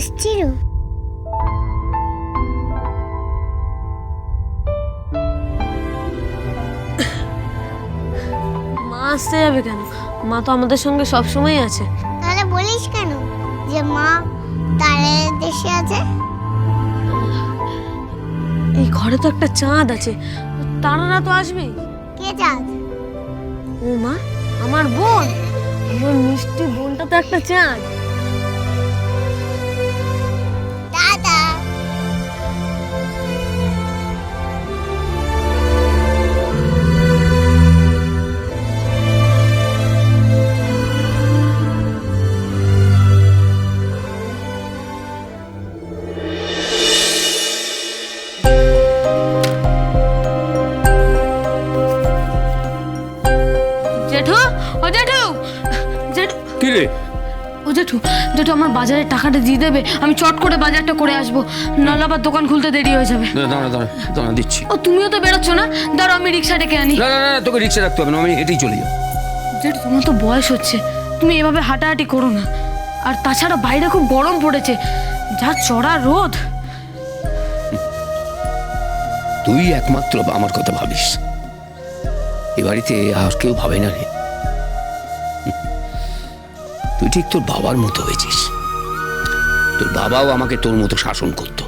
আসছিল? মা আসতে যাবে কেন? মা তো আমাদের সঙ্গে সব সময় আছে। তাহলে বলিস কেন যে মা তারের দেশে আছে? এই ঘরে তো একটা চাঁদ আছে, তারারা তো আসবে। কে চাঁদ? ও মা, আমার বোন, আমার মিষ্টি বোনটা তো একটা চাঁদ। দাদা জেঠু, ও জেঠু, জেঠু। কি রে? ও জেঠু, জেঠু আমার বাজারের টাকাটা দিয়ে দেবে? আমি চট করে বাজারটা করে আসবো, নাহলে আবার দোকান খুলতে দেরি হয়ে যাবে। দাঁড়া দাঁড়া দাঁড়া, দিচ্ছি। ও তুমিও তো বেরোচ্ছ না? দাঁড়াও আমি রিক্সা ডেকে আনি। না না না, তোকে রিক্সা রাখতে হবে না, আমি হেঁটেই চলে যাবো। জেঠু তোমার তো বয়স হচ্ছে, তুমি এভাবে হাঁটাহাঁটি করো না। আর তাছাড়া বাইরে খুব গরম পড়েছে, যা চড়া রোদ। তুই একমাত্র আমার কথা ভাবিস, এ বাড়িতে আর কেউ ভাবে না রে। তুই ঠিক তোর বাবার মতো হয়েছিস। তোর বাবাও আমাকে তোর মতো শাসন করতো।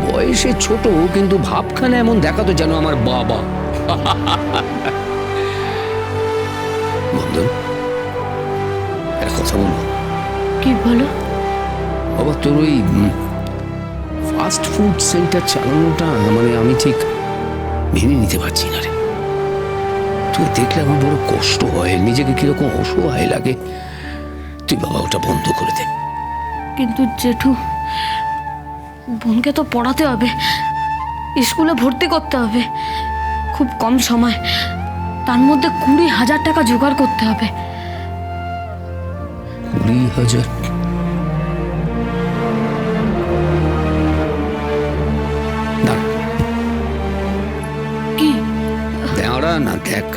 বয়সে ছোট কিন্তু ভাবখানা এমন দেখাতো যেন আমার বাবা। বন্ধন, একটা কথা বলবো? কি বলো? বাবা, তোর ওই ফাস্ট ফুড সেন্টার চালানোটা মানে আমি ঠিক মেনে নিতে পারছি না রে। তুই দেখলে আমার বড় কষ্ট হয়, নিজেকে কিরকম অসহায় লাগে। তুই বাবা ওটা বন্ধ করে দে। কিন্তু জেঠু, বোনকে তো পড়াতে হবে, স্কুলে ভর্তি করতে হবে, খুব কম সময়, তার মধ্যে 20,000 টাকা জোগাড় করতে হবে। 20,000? কি? দাঁড়া না, দেখ।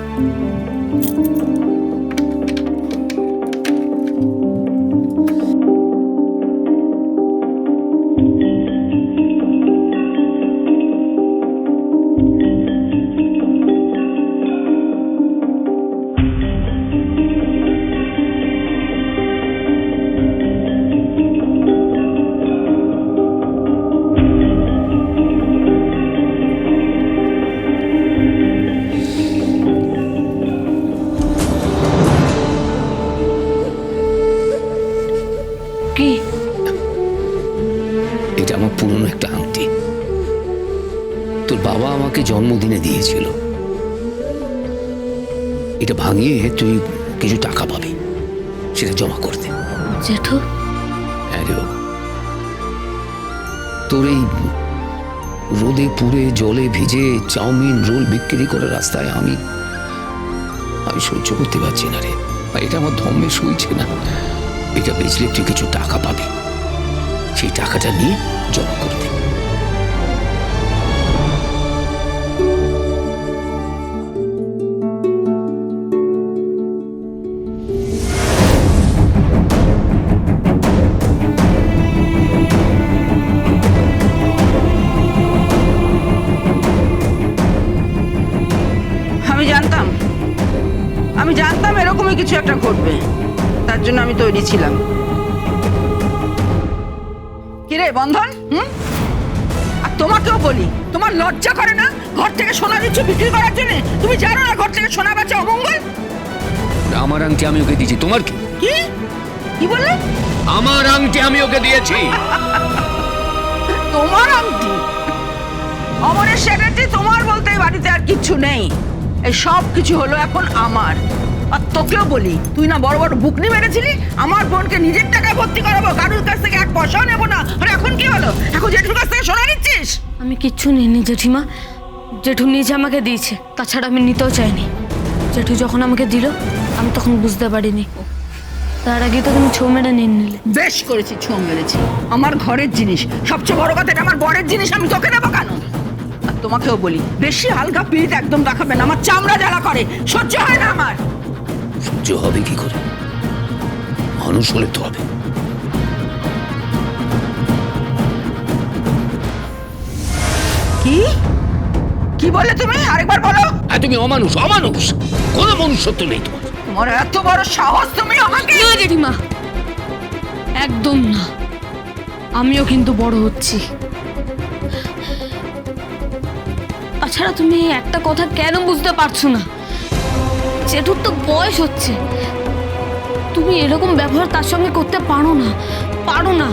কি? এটা আমার পুরনো একটা আংটি, তোর বাবা আমাকে জন্মদিনে দিয়েছিল। এটা ভাঙিয়ে তুই কিছু টাকা পাবি, সেটা জমা করতে। জেঠু, হ্যাঁ রে বাবা, তোর এই রোদে পুড়ে জলে ভিজে চাউমিন রোল বিক্রি করে রাস্তায় আমি সহ্য করতে পারছি না রে। আর এটা আমার ধর্মে সইছে না। এটা বেচলে তুই কিছু টাকা পাবি, সেই টাকাটা নিয়ে জমা করতে। আমি জানতাম এরকমই কিছু একটা ঘটবে, তার জন্য আমি তৈরি ছিলাম। কিরে বন্ধন, আর তোমাকেও বলি, তোমার লজ্জা করে না? ঘর থেকে সোনা দিচ্ছ বিক্রি করার জন্য, তুমি জানো না ঘর থেকে সোনা বেচা অমঙ্গল? আমার আংটি আমি ওকে দিয়েছি, তোমার কি? কি বললে? আমার আংটি আমি ওকে দিয়েছি। তোমার আংটি? অমরের সেক্রেটারি তোমার বলতে এই বাড়িতে আর কিচ্ছু নেই, এই সব কিছু হলো এখন আমার। আর তোকেও বলি, তুই না বড় বড় বুকনি মেরেছিলি, আমার বোনকে নিজের টাকায় ভর্তি করাবো, কারুর কাছ থেকে এক পয়সাও নেবো না। আর এখন কি হলো? এখন জেঠুর কাছ থেকে সোনা নিচ্ছিস? আমি কিচ্ছু নিইনি জেঠিমা, জেঠু নিজে আমাকে দিয়েছে, তাছাড়া আমি নিতেও চাইনি। জেঠু যখন আমাকে দিল আমি তখন বুঝতে পারিনি, তার আগে তো তুমি ছৌ মেরে নিয়ে নিলে। বেশ করেছি, ছৌ মেরেছি। আমার ঘরের জিনিস, সবচেয়ে বড় কথা এটা আমার বরের জিনিস, আমি তোকে দেবো কেন? আর তোমাকেও বলি, বেশি হালকা পিড়িত একদম দেখাবে না, আমার চামড়া জ্বালা করে, সহ্য হয় না আমার। সহ্য হবে কি করে? মানুষ হলে তো হবে। কি কি বলে তুমি? আরেকবার বলো। আর তুমি অমানুষ, অমানুষ, কোনো মনুষ্যত্ব নেই তোমার। তোমার এত বড় সাহস, তুমি আমাকে? না জেঠিমা, একদম না। আমিও কিন্তু বড় হচ্ছি। তাছাড়া তুমি একটা কথা কেন বুঝতে পারছো না? জেঠুর তো বয়স হচ্ছে, তুমি এরকম ব্যবহার তার সঙ্গে করতে পারো না, পারো না।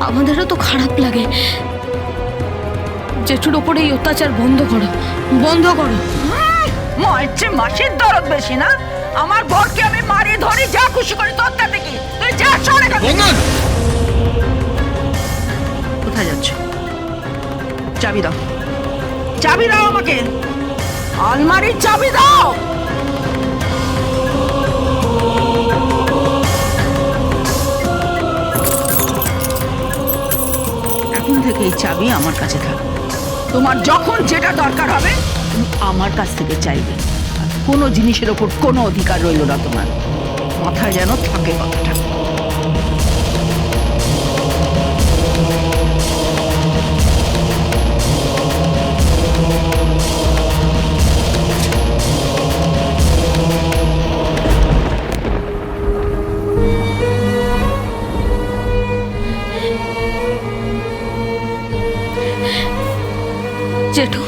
আমাদেরও তো খারাপ লাগে। জেঠুর ওপরে এই অত্যাচার বন্ধ করো, বন্ধ করো। মায়ের চেয়ে মাসির দরদ বেশি না? আমার বরকে আমি মারি ধরি যা খুশি করি, তোর তাতে কি? তুই যা, সরে গেল। কোথায় যাচ্ছ? চাবি দাও, চাবি দাও আমাকে, আলমারির চাবি দাও। এখন থেকে এই চাবি আমার কাছে থাকবে। তোমার যখন যেটা দরকার হবে তুমি আমার কাছ থেকে চাইবে। আর কোনো জিনিসের ওপর কোনো অধিকার রইল না তোমার। মাথায় যেন থাকে কথাটা। জেঠু,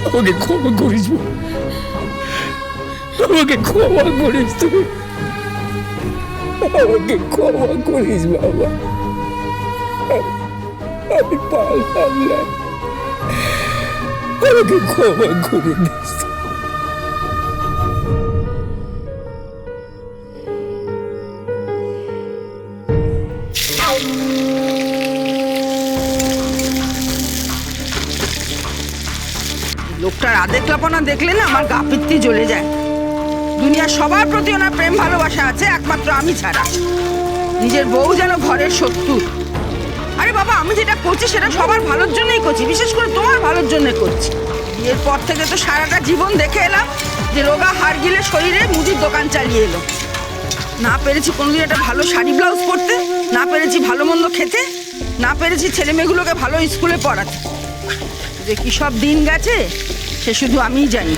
আমাকে ক্ষমা করিস, আমাকে ক্ষমা করিস, তুই আমাকে ক্ষমা করিস বাবা। আমি পারলাম না, আমাকে ক্ষমা করে দিস। লোকটার আদেকলাপনা দেখলে না আমার গা পিত্তি জ্বলে যায়। দুনিয়ার সবার প্রতি ওনার প্রেম ভালোবাসা আছে, একমাত্র আমি ছাড়া। নিজের বউ যেন ঘরের শত্রু। আরে বাবা, আমি যেটা করছি সেটা সবার ভালোর জন্যই করছি, বিশেষ করে তোমার ভালোর জন্য করছি। এরপর থেকে তো সারাটা জীবন দেখে এলাম যে রোগা হাড় গিলে শরীরে মুদির দোকান চালিয়ে এলো। না পেরেছি কোনোদিন একটা ভালো শাড়ি ব্লাউজ পরতে, না পেরেছি ভালো মন্দ খেতে, না পেরেছি ছেলে মেয়েগুলোকে ভালো স্কুলে পড়াতে। যে কি সব দিন গেছে সে শুধু আমিই জানি।